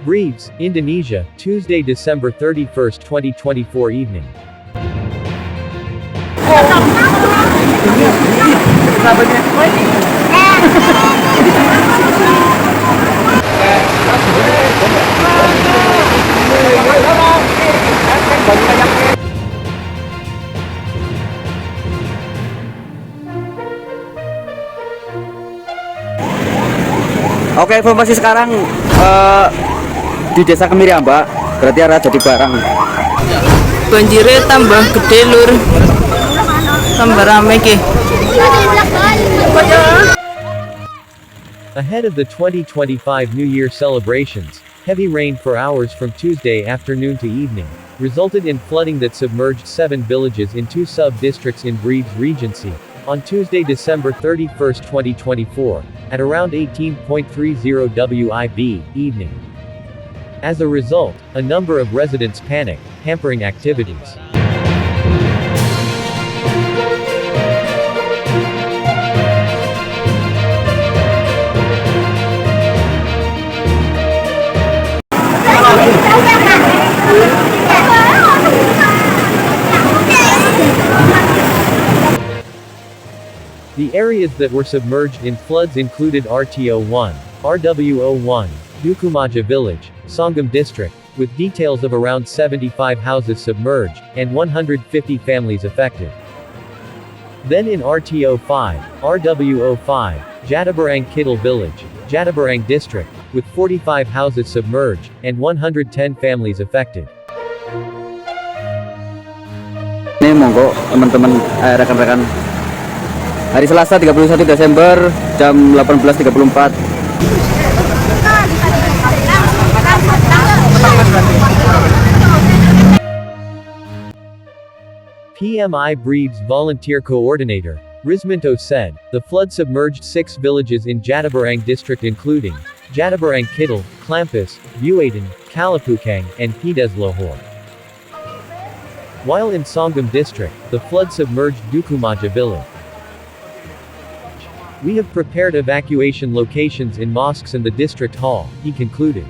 Brebes, Indonesia, Tuesday, December 31st, 2024 evening. Oke, informasi sekarang di Desa Kemiriamba, berarti arah Jatibarang. Banjirnya tambah gede lur, tambah rame ki. Ahead of the 2025 New Year celebrations, heavy rain for hours from Tuesday afternoon to evening resulted in flooding that submerged 7 villages in 2 sub-districts in Brebes Regency on Tuesday, December 31st, 2024, at around 18:30 WIB evening. As a result, a number of residents panicked, hampering activities. The areas that were submerged in floods included RTO-1, RWO-1, Dukuhmaja Village, Songgom District, with details of around 75 houses submerged, and 150 families affected. Then in RTO-5, RWO-5, Jatibarang Kidul Village, Jatibarang District, with 45 houses submerged, and 110 families affected. Ini monggo teman-teman, rekan-rekan, hari Selasa 31 Desember jam 18.34. PMI Brebes Volunteer Coordinator, Rismanto said, the flood submerged 6 villages in Jatibarang District including Jatibarang Kidul, Klampis, Buatan, Kalipucang, and Pedeslohor. While in Songgom District, the flood submerged Dukuhmaja Village. We have prepared evacuation locations in mosques and the district hall, he concluded.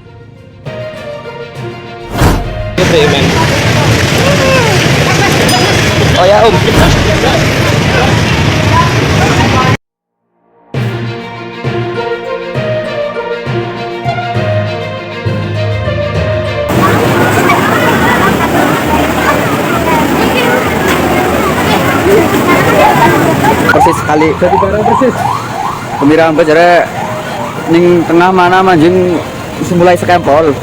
Oh ya persis sekali Jatibarang persis Kemiriamba jare ning tengah mana manjing mulai sekempol.